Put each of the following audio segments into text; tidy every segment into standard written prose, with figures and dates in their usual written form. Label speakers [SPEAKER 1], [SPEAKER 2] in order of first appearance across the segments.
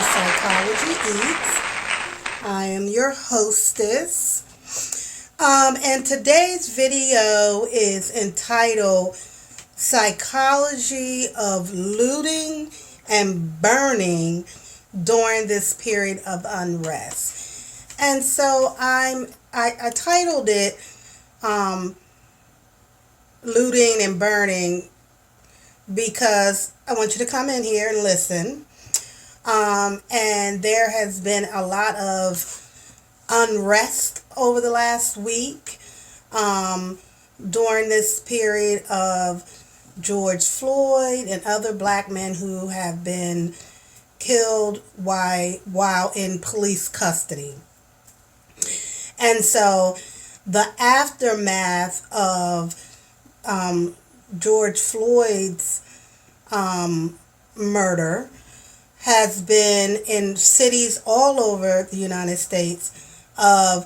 [SPEAKER 1] Psychology Eats. I am your hostess. And today's video is entitled Psychology of Looting and Burning During This Period of Unrest. And so I titled it Looting and Burning because I want you to come in here and listen. And there has been a lot of unrest over the last week during this period of George Floyd and other black men who have been killed while in police custody. And so the aftermath of George Floyd's murder has been in cities all over the United States I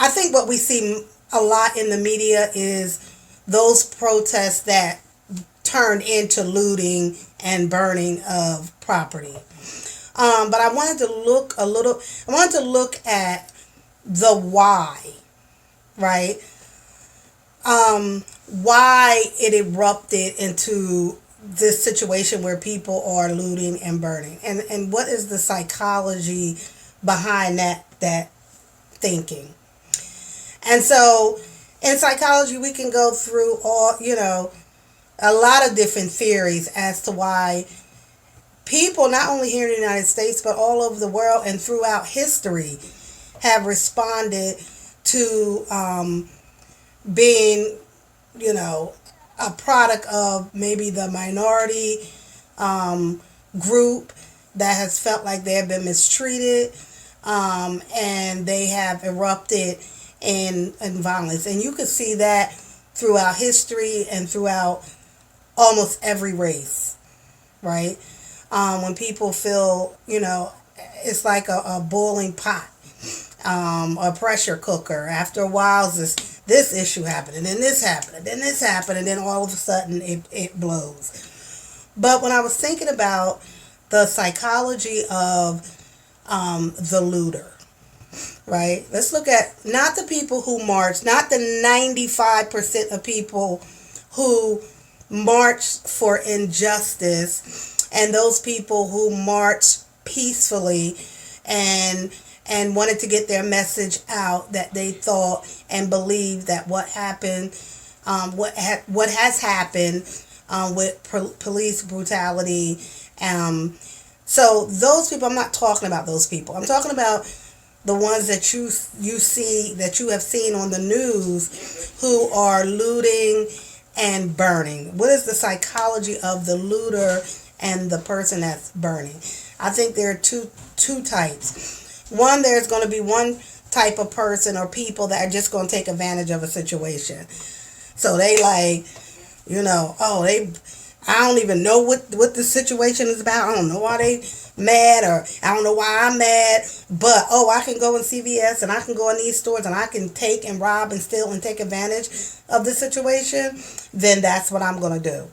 [SPEAKER 1] think what we see a lot in the media is those protests that turned into looting and burning of property. But I wanted to look at the why, right? Why it erupted into this situation where people are looting and burning, and what is the psychology behind that thinking. And so in psychology we can go through a lot of different theories as to why people, not only here in the United States but all over the world and throughout history, have responded to being a product of maybe the minority group that has felt like they have been mistreated, and they have erupted in violence. And you can see that throughout history and throughout almost every race, right? When people feel, it's like a boiling pot, a pressure cooker. After a while, this issue happened, and then this happened, and then this happened, and then all of a sudden it blows. But when I was thinking about the psychology of the looter, right? Let's look at not the people who march, not the 95% of people who march for injustice, and those people who march peacefully and wanted to get their message out, that they thought and believed that what happened, what has happened with police brutality. So those people, I'm not talking about those people. I'm talking about the ones that you see, that you have seen on the news, who are looting and burning. What is the psychology of the looter and the person that's burning? I think there are two types. One, there's going to be one type of person or people that are just going to take advantage of a situation. So they I don't even know what the situation is about. I don't know why they mad, or I don't know why I'm mad, but I can go in CVS and I can go in these stores and I can take and rob and steal and take advantage of the situation. Then that's what I'm going to do,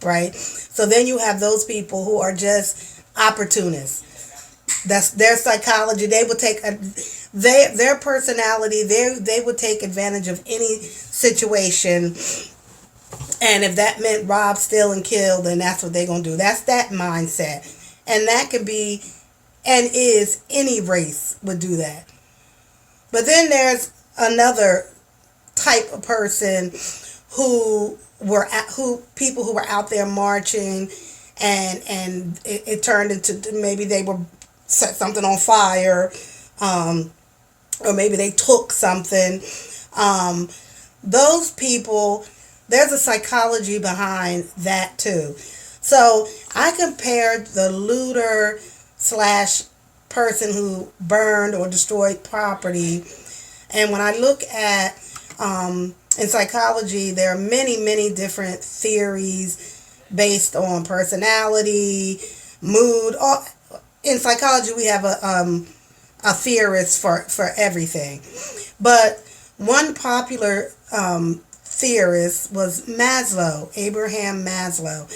[SPEAKER 1] right? So then you have those people who are just opportunists. That's their psychology. They would take their personality. They would take advantage of any situation, and if that meant rob, steal, and kill, then that's what they're gonna do. That's that mindset, and that could be, and is, any race would do that. But then there's another type of person people who were out there marching, and it turned into, maybe they were set something on fire, or maybe they took something. Those people, there's a psychology behind that too. So I compared the looter / person who burned or destroyed property, and when I look at in psychology, there are many different theories based on personality, mood. In psychology, we have a theorist for everything. But one popular theorist was Maslow, Abraham Maslow.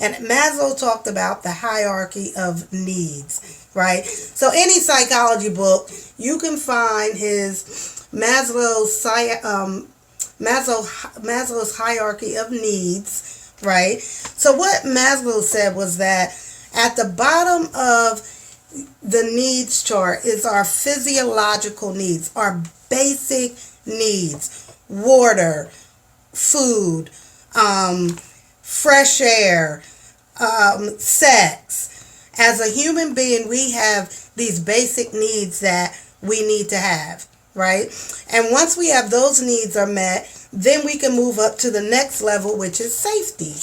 [SPEAKER 1] And Maslow talked about the hierarchy of needs, right? So any psychology book, you can find his Maslow's hierarchy of needs, right? So what Maslow said was that at the bottom of the needs chart is our physiological needs, our basic needs: water, food, fresh air, sex. As a human being, we have these basic needs that we need to have, right? And once we have those needs are met, then we can move up to the next level, which is safety,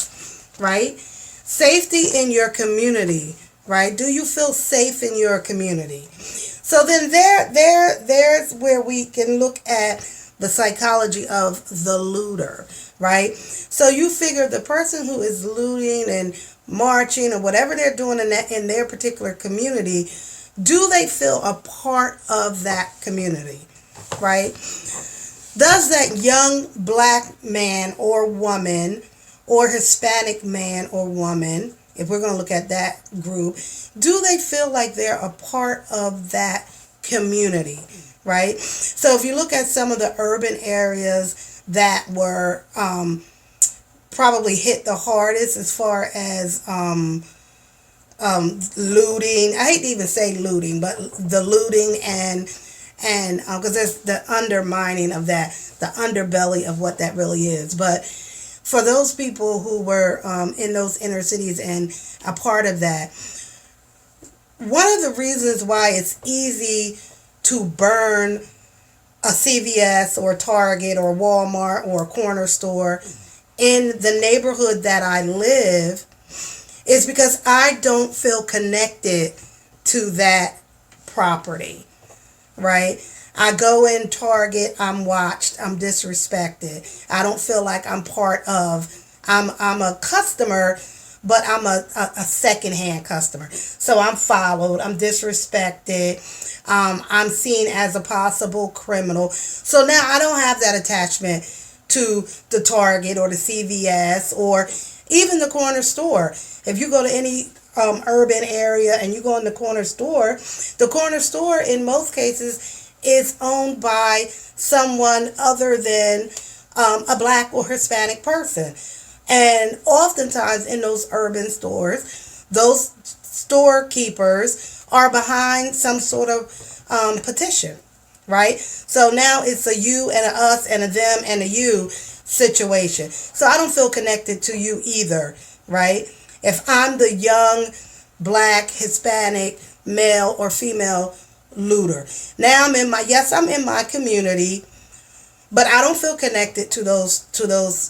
[SPEAKER 1] right? Safety in your community, right? Do you feel safe in your community? So then there's where we can look at the psychology of the looter, right? So you figure the person who is looting and marching or whatever they're doing in their particular community, do they feel a part of that community, right? Does that young black man or woman or Hispanic man or woman, if we're going to look at that group, do they feel like they're a part of that community, right? So if you look at some of the urban areas that were probably hit the hardest as far as looting. I hate to even say looting, but the looting and because there's the undermining of that, the underbelly of what that really is. But for those people who were in those inner cities and a part of that, one of the reasons why it's easy to burn a CVS or Target or Walmart or a corner store in the neighborhood that I live is because I don't feel connected to that property, right? I go in Target, I'm watched, I'm disrespected. I don't feel like I'm part of, I'm a customer, but I'm a secondhand customer. So I'm followed, I'm disrespected, I'm seen as a possible criminal. So now I don't have that attachment to the Target or the CVS or even the corner store. If you go to any urban area and you go in the corner store in most cases is owned by someone other than a black or Hispanic person. And oftentimes in those urban stores, those storekeepers are behind some sort of petition, right? So now it's a you and a us and a them and a you situation. So I don't feel connected to you either, right? If I'm the young, black, Hispanic, male or female looter. Now I'm in my community, but I don't feel connected to those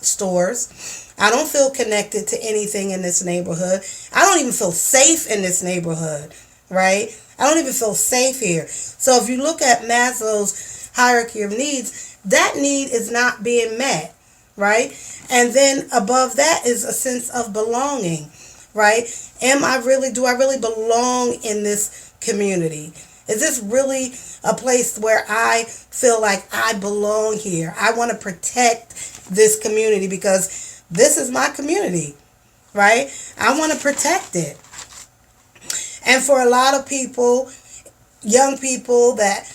[SPEAKER 1] stores. I don't feel connected to anything in this neighborhood. I don't even feel safe in this neighborhood, right? I don't even feel safe here. So if you look at Maslow's hierarchy of needs, that need is not being met, right? And then above that is a sense of belonging, right? Do I really belong in this community? Is this really a place where I feel like I belong here? I want to protect this community because this is my community, right? I want to protect it. And for a lot of people, young people that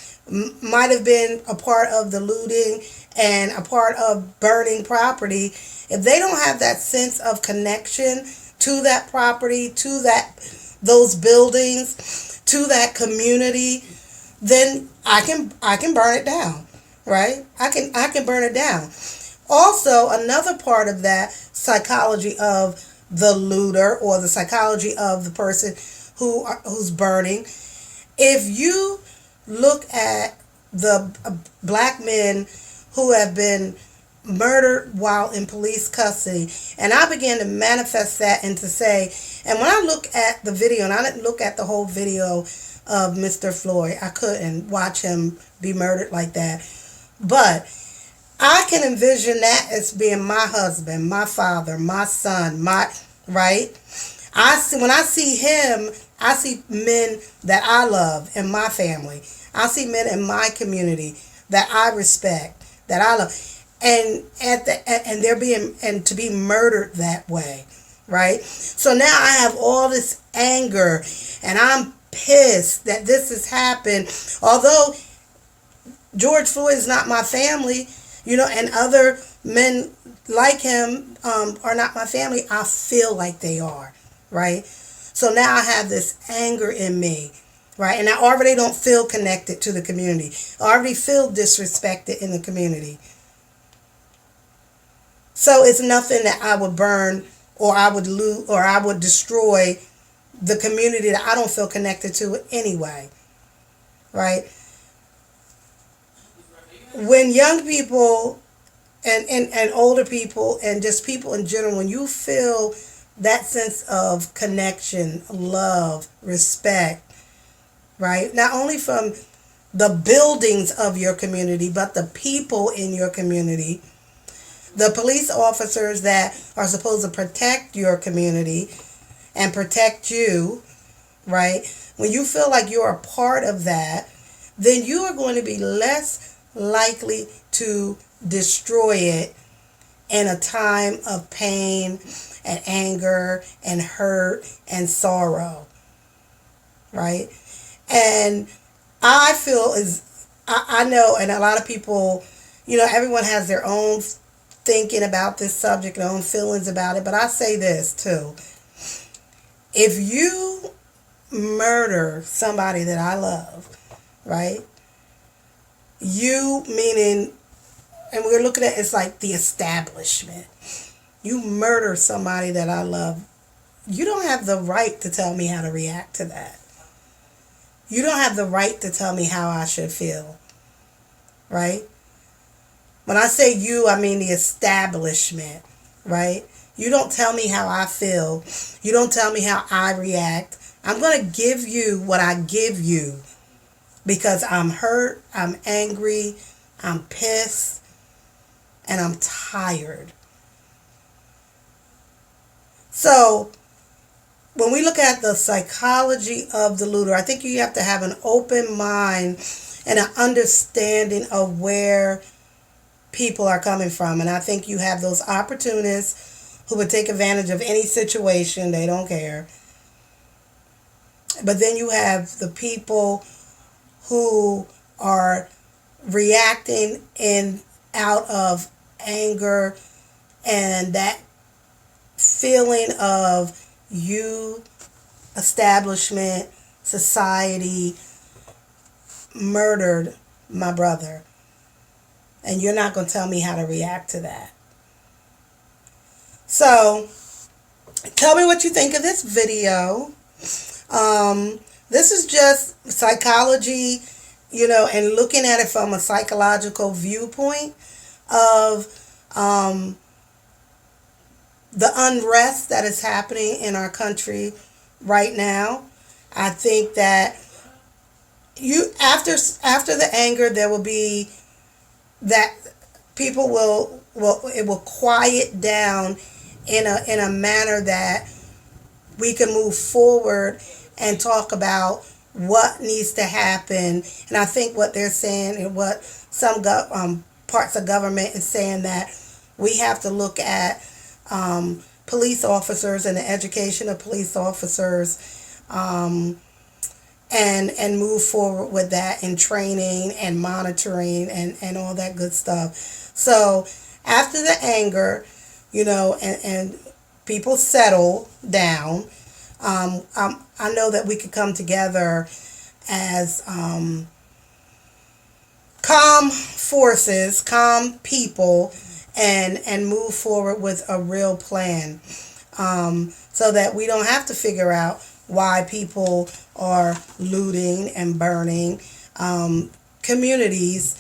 [SPEAKER 1] might have been a part of the looting and a part of burning property, if they don't have that sense of connection to that property, to those buildings, to that community, then I can burn it down, right? I can burn it down. Also, another part of that psychology of the looter or the psychology of the person who's burning, if you look at the black men who have been murdered while in police custody, and I began to manifest that and to say, and when I look at the video, and I didn't look at the whole video of Mr. Floyd, I couldn't watch him be murdered like that, but I can envision that as being my husband, my father, my son, right? When I see him, I see men that I love in my family. I see men in my community that I respect, that I love, and to be murdered that way, right? So now I have all this anger and I'm pissed that this has happened. Although George Floyd is not my family, and other men like him are not my family, I feel like they are, right? So now I have this anger in me, right? And I already don't feel connected to the community. I already feel disrespected in the community. So it's nothing that I would burn or I would loot or I would destroy the community that I don't feel connected to anyway, right? When young people and older people and just people in general, when you feel that sense of connection, love, respect, right? Not only from the buildings of your community, but the people in your community, the police officers that are supposed to protect your community and protect you, right? When you feel like you're a part of that, then you are going to be less likely to destroy it in a time of pain and anger and hurt and sorrow, right? And I feel I know, and a lot of people, everyone has their own thinking about this subject, their own feelings about it, but I say this too. If you murder somebody that I love, right? You meaning, and we're looking at it's like the establishment. You murder somebody that I love, you don't have the right to tell me how to react to that. You don't have the right to tell me how I should feel, right? When I say you, I mean the establishment, right? You don't tell me how I feel. You don't tell me how I react. I'm going to give you what I give you because I'm hurt, I'm angry, I'm pissed, and I'm tired. So when we look at the psychology of the looter, I think you have to have an open mind and an understanding of where people are coming from. And I think you have those opportunists who would take advantage of any situation. They don't care. But then you have the people who are reacting out of anger and that feeling of you, establishment, society murdered my brother. And you're not going to tell me how to react to that. So, tell me what you think of this video. This is just psychology, and looking at it from a psychological viewpoint of the unrest that is happening in our country right now. I think that after the anger, there will be that people it will quiet down in a manner that we can move forward and talk about what needs to happen. And I think what they're saying and what some parts of government is saying, that we have to look at police officers and the education of police officers and move forward with that in training and monitoring and all that good stuff. So after the anger, and people settle down, I know that we could come together as calm forces, calm people, and move forward with a real plan, so that we don't have to figure out why people are looting and burning communities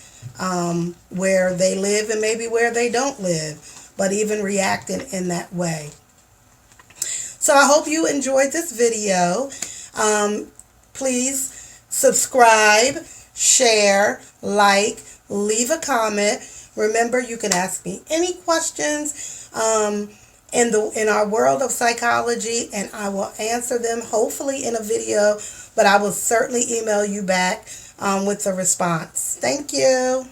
[SPEAKER 1] where they live and maybe where they don't live, but even reacting in that way. So I hope you enjoyed this video. Please subscribe, share, like, leave a comment. Remember, you can ask me any questions in our world of psychology, and I will answer them hopefully in a video, but I will certainly email you back with a response. Thank you.